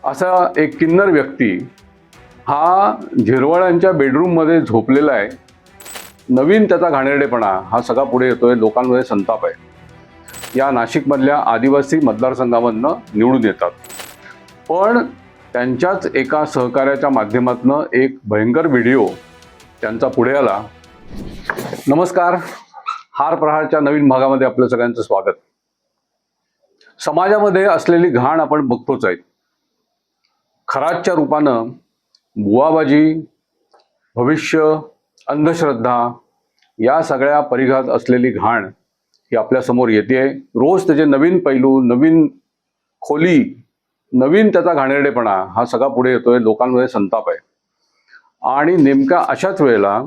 असा एक किन्नर व्यक्ती हा झिरवाळ्यांच्या बेडरूममध्ये झोपलेला आहे. नवीन त्याचा घाणेरडेपणा हा सगळा पुढे येतोय. लोकांमध्ये संताप आहे. या नाशिकमधल्या आदिवासी मतदारसंघामधनं निवडून येतात, पण त्यांच्याच एका सहकार्याच्या माध्यमातून एक भयंकर व्हिडिओ त्यांचा पुढे आला. नमस्कार, हार प्रहारच्या नवीन भागामध्ये आपलं सगळ्यांचं स्वागत. समाजामध्ये असलेली घाण आपण बघतोच आहे. खराच्या रूपानं बुवाबाजी, भविष्य, अंधश्रद्धा या सगळ्या परिघात असलेली घाण ही आपल्यासमोर येते. रोज त्याचे नवीन पैलू, नवीन खोली, नवीन त्याचा घाणेरडेपणा हा सगळा पुढे येतोय. लोकांमध्ये संताप आहे. आणि नेमका अशाच वेळेला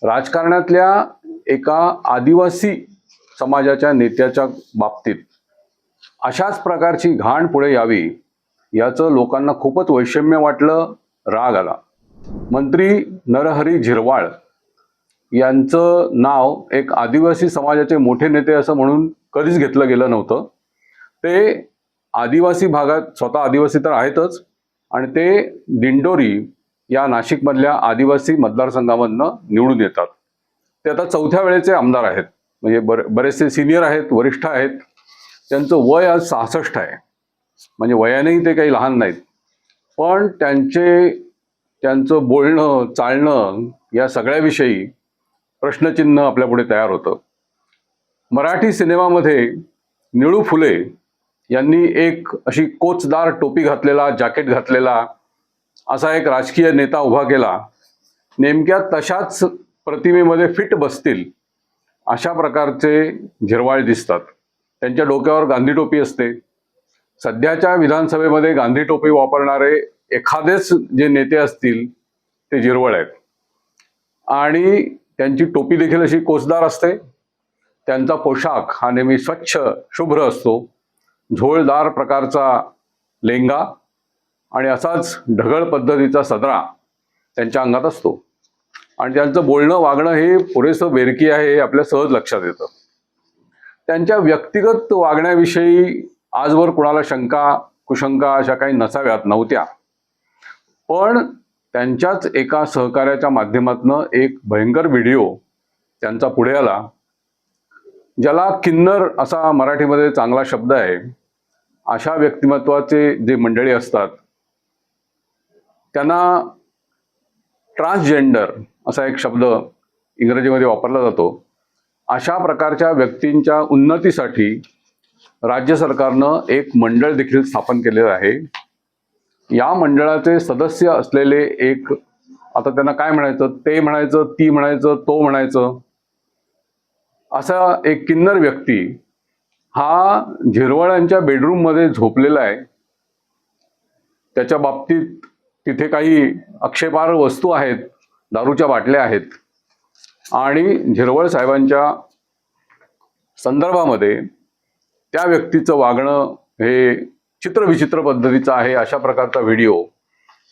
राजकारणातल्या एका आदिवासी समाजाच्या नेत्याच्या बाबतीत अशाच प्रकारची घाण पुढे यावी याचं लोकांना खूपच वैषम्य वाटलं, राग आला. मंत्री नरहरी झिरवाळ यांचं नाव एक आदिवासी समाजाचे मोठे नेते असं म्हणून कधीच घेतलं गेलं नव्हतं. ते आदिवासी भागात, स्वतः आदिवासी तर आहेतच, आणि ते दिंडोरी या नाशिकमधल्या आदिवासी मतदारसंघामधनं निवडून येतात. ते आता 4थ्या वेळेचे आमदार आहेत. म्हणजे बरेचसे सिनियर आहेत, वरिष्ठ आहेत. त्यांचं वय आज 66 आहे. म्हणजे वयानेही ते काही लहान नाहीत. पण त्यांचं बोलणं, चालणं या सगळ्याविषयी प्रश्नचिन्ह आपल्यापुढे तयार होतं. मराठी सिनेमामध्ये निळू फुले यांनी एक अशी कोचदार टोपी घातलेला, जॅकेट घातलेला असा एक राजकीय नेता उभा केला. नेमक्या तशाच प्रतिमेमध्ये फिट बसतील अशा प्रकारचे झिरवाळ दिसतात. त्यांच्या डोक्यावर गांधी टोपी असते. सध्याच्या विधानसभेमध्ये गांधी टोपी वापरणारे एखादेच जे नेते असतील ते झिरवाळ आहेत. आणि त्यांची टोपी देखील अशी कोचदार असते. त्यांचा पोशाख हा नेहमी स्वच्छ, शुभ्र असतो. झोळदार प्रकारचा लेंगा आणि असाच ढगळ पद्धतीचा सदरा त्यांच्या अंगात असतो. आणि त्यांचं बोलणं, वागणं हे पुरेसं बेरकी आहे हे आपल्या सहज लक्षात येतं. त्यांच्या व्यक्तिगत वागण्याविषयी आजवर कुणाला शंका, कुशंका अशा काही नव्हत्या. पण त्यांच्याच एका सहकार्याच्या माध्यमातून एक भयंकर व्हिडिओ त्यांचा पुढे आला, ज्याला किन्नर असा मराठीमध्ये चांगला शब्द आहे. अशा व्यक्तिमत्वाचे जे मंडळी असतात त्यांना ट्रान्सजेंडर असा एक शब्द इंग्रजीमध्ये वापरला जातो. अशा प्रकारच्या व्यक्तींच्या उन्नतीसाठी राज्य सरकारनं एक मंडळ देखील स्थापन केलेलं आहे. या मंडळाचे सदस्य असलेले एक, आता त्यांना काय म्हणायचं, ते म्हणायचं, ती म्हणायचं, तो म्हणायचं, असा एक किन्नर व्यक्ती हा झिरवाळ्यांच्या बेडरूममध्ये झोपलेला आहे. त्याच्या बाबतीत तिथे काही आक्षेपार्ह वस्तू आहेत, दारूच्या बाटल्या आहेत. आणि झिरवाळ साहेबांच्या संदर्भामध्ये त्या व्यक्तीचं वागणं हे चित्रविचित्र पद्धतीचं आहे. अशा प्रकारचा व्हिडिओ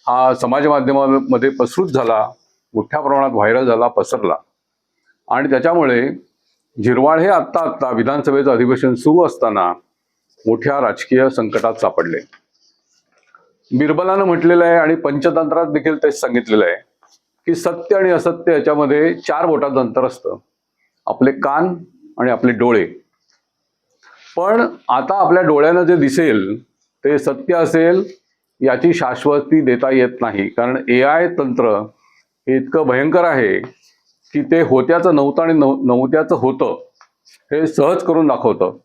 हा समाज माध्यमामध्ये पसरूट झाला, मोठ्या प्रमाणात व्हायरल झाला, पसरला. आणि त्याच्यामुळे झिरवाळ हे आत्ता विधानसभेचं अधिवेशन सुरू असताना मोठ्या राजकीय संकटात सापडले. बिरबलानं म्हटलेलं आहे आणि पंचतंत्रात देखील तेच सांगितलेलं आहे की सत्य आणि असत्य याच्यामध्ये 4 बोटांचं अंतर असतं. आपले कान आणि आपले डोळे. पण आता आपल्या डोळ्यानं जे दिसेल ते सत्य असेल याची शाश्वती देता येत नाही. कारण AI तंत्र हे इतकं भयंकर आहे की ते होत्याचं नव्हतं आणि नव्हत्याचं होतं हे सहज करून दाखवतं.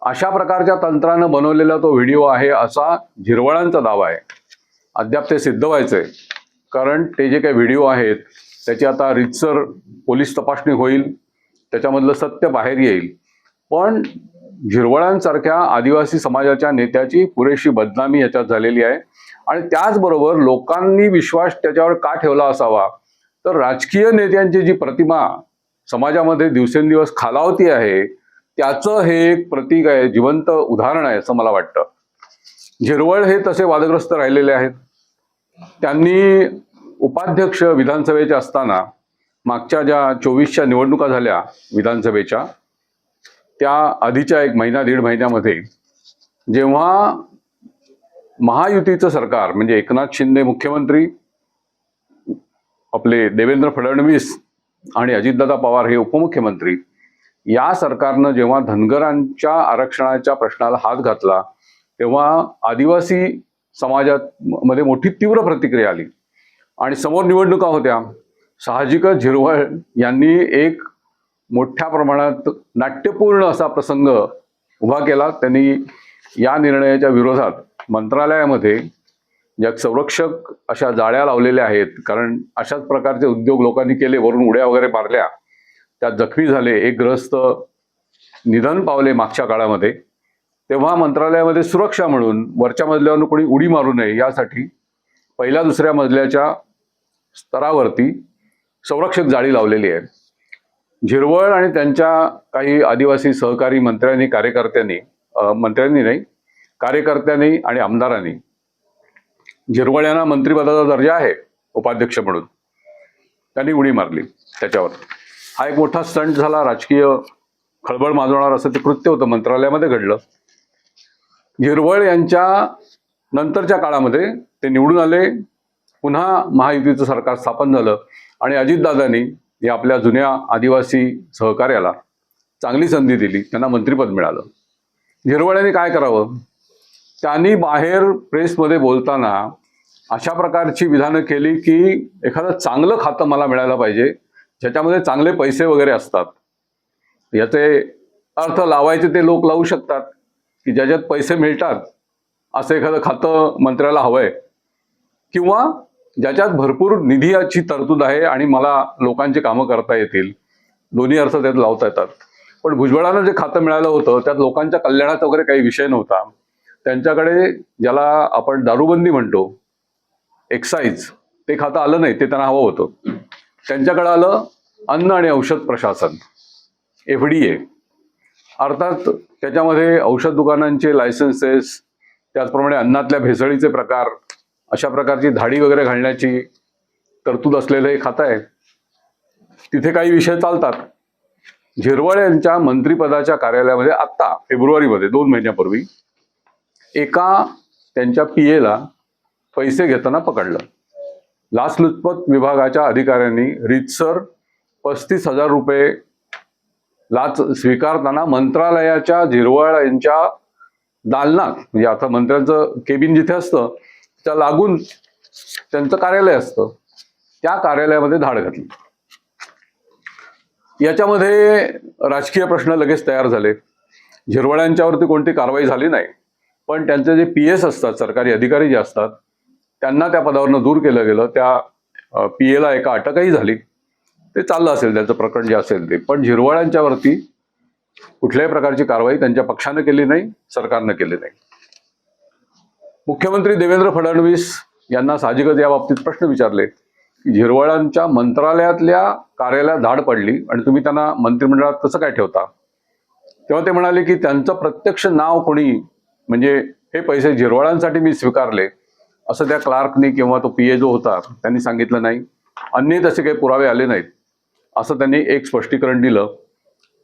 अशा प्रकारच्या तंत्रानं बनवलेला तो व्हिडिओ आहे असा झिरवाळांचा दावा आहे. अद्याप ते सिद्ध व्हायचंय, कारण ते जे काही व्हिडिओ आहेत त्याची आता रीतसर पोलीस तपासणी होईल, त्याच्यामधलं सत्य बाहेर येईल. पण झिरवाळांसारख्या आदिवासी समाजाच्या नेत्याची पुरेशी बदनामी याच्यात झालेली आहे. आणि त्याचबरोबर लोकांनी विश्वास त्याच्यावर का ठेवला असावा, तर राजकीय नेत्यांची जी प्रतिमा समाजामध्ये दिवसेंदिवस खालावती आहे त्याचं हे एक प्रतीक आहे, जिवंत उदाहरण आहे असं मला वाटतं. झिरवाळ हे तसे वादग्रस्त राहिलेले आहेत. त्यांनी उपाध्यक्ष विधानसभेच्या असताना मागच्या ज्या 24च्या निवडणुका झाल्या विधानसभेच्या, त्या आधीच्या 1 महिना 1.5 महिन्यामध्ये जेव्हा महायुतीचं सरकार म्हणजे एकनाथ शिंदे मुख्यमंत्री, आपले देवेंद्र फडणवीस आणि अजितदादा पवार हे उपमुख्यमंत्री, या सरकारनं जेव्हा धनगरांच्या आरक्षणाच्या प्रश्नाला हात घातला तेव्हा आदिवासी समाजात मध्ये मोठी तीव्र प्रतिक्रिया आली आणि समोर निवडणुका होत्या. साहजिकच झिरवळ यांनी एक मोठ्या प्रमाणात नाट्यपूर्ण असा प्रसंग उभा केला. त्यांनी या निर्णयाच्या विरोधात मंत्रालयामध्ये ज्या संरक्षक अशा जाळ्या लावलेल्या आहेत, कारण अशाच प्रकारचे उद्योग लोकांनी केले, वरून उड्या वगैरे मारल्या, त्यात जखमी झाले, एक ग्रस्त निधन पावले मागच्या काळामध्ये. तेव्हा मंत्रालयामध्ये सुरक्षा म्हणून वरच्या मजल्यावरून कोणी उडी मारू नये यासाठी पहिल्या दुसऱ्या मजल्याच्या स्तरावरती संरक्षक जाळी लावलेली आहे. झिरवळ आणि त्यांच्या काही आदिवासी सहकारी कार्यकर्त्यांनी आणि आमदारांनी झिरवळ यांना मंत्रिपदाचा दर्जा आहे उपाध्यक्ष म्हणून, त्यांनी उडी मारली त्याच्यावर. हा एक मोठा स्टंट झाला, राजकीय खळबळ माजवणार असं ते कृत्य होतं, मंत्रालयामध्ये घडलं. झिरवळ यांच्या नंतरच्या काळामध्ये ते निवडून आले, पुन्हा महायुतीचं सरकार स्थापन झालं आणि अजितदादांनी या आपल्या जुन्या आदिवासी सहकार्याला चांगली संधी दिली, त्यांना मंत्रिपद मिळालं. झिरवळ यांनी काय करावं? त्यांनी बाहेर प्रेसमध्ये बोलताना अशा प्रकारची विधानं केली की एखादं चांगलं खातं मला मिळायला पाहिजे, ज्याच्यामध्ये चांगले पैसे वगैरे असतात. याचे अर्थ लावायचे ते लोक लावू शकतात की ज्याच्यात पैसे मिळतात असं एखादं खातं मंत्र्याला हवंय, किंवा ज्याच्यात भरपूर निधीची तरतूद आहे आणि मला लोकांची कामं करता येतील. दोन्ही अर्थ त्यात लावता येतात. पण भुजबळांना जे खातं मिळालं होतं त्यात लोकांच्या कल्याणाचा वगैरे काही विषय नव्हता. त्यांच्याकडे ज्याला आपण दारूबंदी म्हणतो, एक्साईज, ते खातं आलं नाही, ते त्यांना हवं होतं. त्यांच्याकडे आलं अन्न आणि औषध प्रशासन, FDA. अर्थात त्याच्यामध्ये औषध दुकानांचे लायसन्सेस, त्याचप्रमाणे अन्नातल्या भेसळीचे प्रकार, अशा प्रकारची धाडी वगैरे घालण्याची तरतूद असलेलं हे खातं आहे. तिथे काही विषय चालतात. झिरवळ यांच्या मंत्रिपदाच्या कार्यालयामध्ये आत्ता फेब्रुवारीमध्ये 2 महिन्यापूर्वी एका त्यांच्या PA पैसे घेताना पकडलं. लाचलुचपत विभागाच्या अधिकाऱ्यांनी रीतसर 35,000 रुपये लाच स्वीकारताना मंत्रालयाच्या झिरवळ यांच्या दालनात, म्हणजे आता मंत्र्यांचं केबिन जिथे असतं त्या लागून त्यांचं कार्यालय असतं, त्या कार्यालयामध्ये धाड घातली. याच्यामध्ये राजकीय प्रश्न लगेच तयार झाले. झिरवळ यांच्यावरती कोणती कारवाई झाली नाही, पण त्यांचे जे PS असतात, सरकारी अधिकारी जे असतात, त्यांना त्या पदावरनं दूर केलं गेलं. त्या PA एका अटकही झाली. ते चाललं असेल त्यांचं प्रकरण जे असेल ते. पण झिरवळ यांच्यावरती कुठल्याही प्रकारची कारवाई त्यांच्या पक्षानं केली नाही, सरकारनं केली नाही. मुख्यमंत्री देवेंद्र फडणवीस यांना साहजिकच या बाबतीत प्रश्न विचारले की झिरवळांच्या मंत्रालयातल्या कार्यालयात धाड पडली आणि तुम्ही त्यांना मंत्रिमंडळात कसं काय ठेवता? तेव्हा ते म्हणाले की त्यांचं प्रत्यक्ष नाव कोणी, म्हणजे हे पैसे झिरवळांसाठी मी स्वीकारले असं त्या क्लार्कनी किंवा तो PA जो होता त्यांनी सांगितलं नाही. अन्य तसे काही पुरावे आले नाहीत असं त्यांनी एक स्पष्टीकरण दिलं.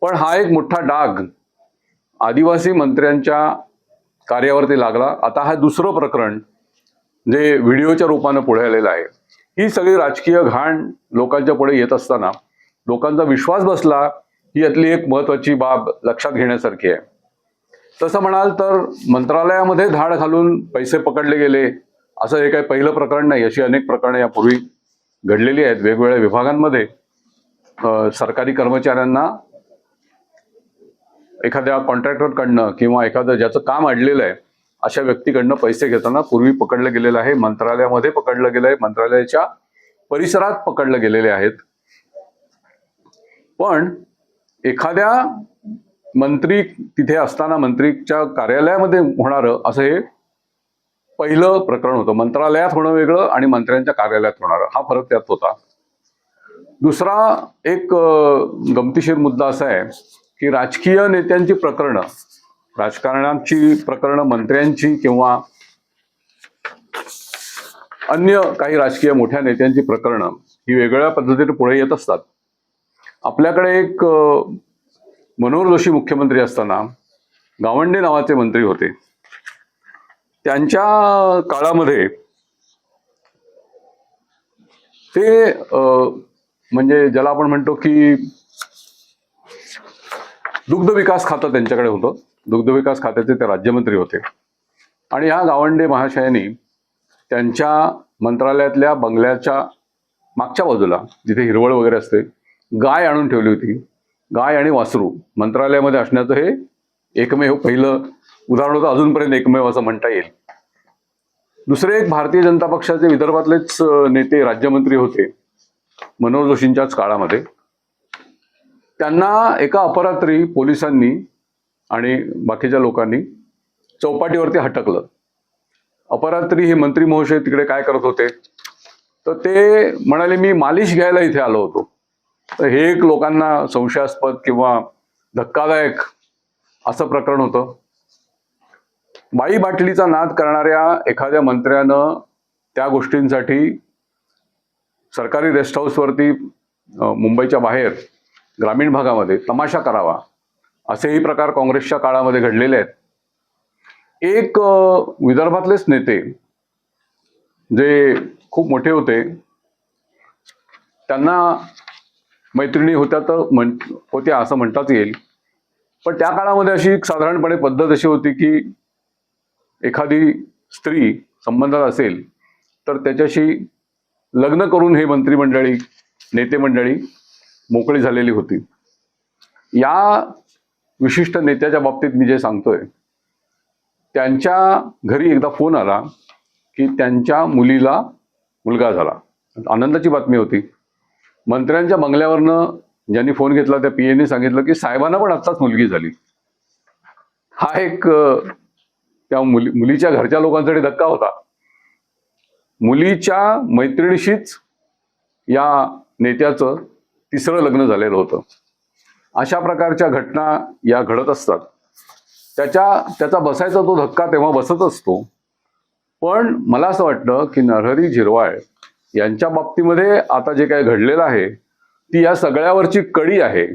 पण हा एक मोठा डाग आदिवासी मंत्र्यांच्या कार्यावरती लागला. आता हा दुसरं प्रकरण जे व्हिडिओच्या रूपानं पुढे आलेलं आहे. ही सगळी राजकीय घाण लोकांच्या पुढे येत असताना लोकांचा विश्वास बसला ही यातली एक महत्वाची बाब लक्षात घेण्यासारखी आहे. तसं म्हणाल तर मंत्रालयामध्ये धाड घालून पैसे पकडले गेले असं हे काही पहिलं प्रकरण नाही. अशी अनेक प्रकरणे यापूर्वी घडलेली आहेत. वेगवेगळ्या विभागांमध्ये सरकारी कर्मचाऱ्यांना एखाद्या कॉन्ट्रॅक्टरकडनं किंवा एखादं ज्याचं काम अडलेलं आहे अशा व्यक्तीकडनं पैसे घेताना पूर्वी पकडलं गेलेलं आहे. मंत्रालयामध्ये पकडलं गेलं आहे, मंत्रालयाच्या परिसरात पकडलं गेलेले आहेत. पण एखाद्या मंत्री तिथे असताना मंत्रीच्या कार्यालयामध्ये होणारं असं हे पहिलं प्रकरण होतं. मंत्रालयात होणं वेगळं आणि मंत्र्यांच्या कार्यालयात होणारं, हा फरक त्यात होता. दुसरा एक गमतीशीर मुद्दा असा आहे की राजकीय नेत्यांची प्रकरणं, राजकारणाची प्रकरणं, मंत्र्यांची किंवा अन्य काही राजकीय मोठ्या नेत्यांची प्रकरणं ही वेगवेगळ्या पद्धतीने पुढे येत असतात. आपल्याकडे एक मनोहर जोशी मुख्यमंत्री असताना गावंडे नावाचे मंत्री होते. त्यांच्या काळामध्ये ते म्हणजे ज्याला आपण म्हणतो की दुग्ध विकास खातं त्यांच्याकडे होतं. दुग्ध विकास खात्याचे ते राज्यमंत्री होते. आणि ह्या गावंडे महाशयांनी त्यांच्या मंत्रालयातल्या बंगल्याच्या मागच्या बाजूला जिथे हिरवळ वगैरे असते गाय आणून ठेवली होती. गाय आणि वासरू मंत्रालयामध्ये असण्याचं हे एकमेव पहिलं उदाहरण होतं, अजूनपर्यंत एकमेव असं म्हणता येईल. दुसरे एक भारतीय जनता पक्षाचे विदर्भातलेच नेते राज्यमंत्री होते मनोहर जोशींच्याच काळामध्ये. त्यांना एका अपरात्री पोलिसांनी आणि बाकीच्या लोकांनी चौपाटीवरती हटकलं. अपरात्री हे मंत्री महोदय तिकडे काय करत होते तर ते म्हणाले मी मालिश घ्यायला इथे आलो होतो. तर हे एक लोकांना संशयास्पद किंवा धक्कादायक असं प्रकरण होतं. बाई बाटलीचा नाद करणाऱ्या एखाद्या मंत्र्यानं त्या गोष्टींसाठी सरकारी रेस्ट हाऊसवरती मुंबईच्या बाहेर ग्रामीण भागामध्ये तमाशा करावा असेही प्रकार काँग्रेसच्या काळामध्ये घडलेले आहेत. एक विदर्भातलेच नेते जे खूप मोठे होते त्यांना मैत्रिणी होत्या तर होत्या असं म्हणताच येईल. पण त्या काळामध्ये अशी साधारणपणे पद्धत अशी होती की एखादी स्त्री संबंधात असेल तर त्याच्याशी लग्न करून हे मंत्रिमंडळी नेते मंडळी मोकळी झालेली होती. या विशिष्ट नेत्याच्या बाबतीत मी जे सांगतोय त्यांच्या घरी एकदा फोन आला की त्यांच्या मुलीला मुलगा झाला. आनंदाची बातमी होती. मंत्र्यांच्या बंगल्यावरनं ज्यांनी फोन घेतला त्या पीएने सांगितलं की साहेबांना पण आत्ताच मुलगी झाली. हा एक त्या मुलीच्या घरच्या लोकांसाठी धक्का होता. मुलीच्या मैत्रिणीशीच या नेत्याचं तिसरं लग्न झालेलं होतं. अशा प्रकारच्या घटना या घडत असतात. त्याचा बसायचा तो धक्का तेव्हा बसत असतो. पण मला असं वाटतं की नरहरी झिरवाळ यांच्या बाबतीमध्ये आता जे काही घडलेलं आहे ती या सगळ्यावरची कडी आहे.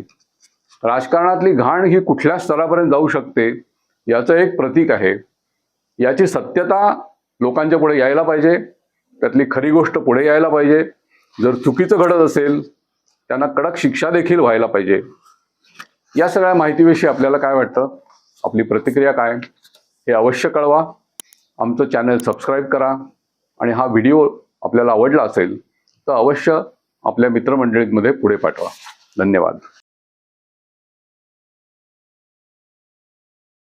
राजकारणातली घाण ही कुठल्या स्तरापर्यंत जाऊ शकते याचं एक प्रतीक आहे. याची सत्यता लोकांच्या पुढे यायला पाहिजे. त्यातली खरी गोष्ट पुढे यायला पाहिजे. जर चुकीचं घडत असेल त्यांना कडक शिक्षा देखील व्हायला पाहिजे. या सगळ्या माहितीविषयी आपल्याला काय वाटतं, आपली प्रतिक्रिया काय हे अवश्य कळवा. आमचं चॅनल सबस्क्राईब करा आणि हा व्हिडिओ आपल्याला आवडला असेल तर अवश्य आपल्या मित्रमंडळींमध्ये पुढे पाठवा. धन्यवाद.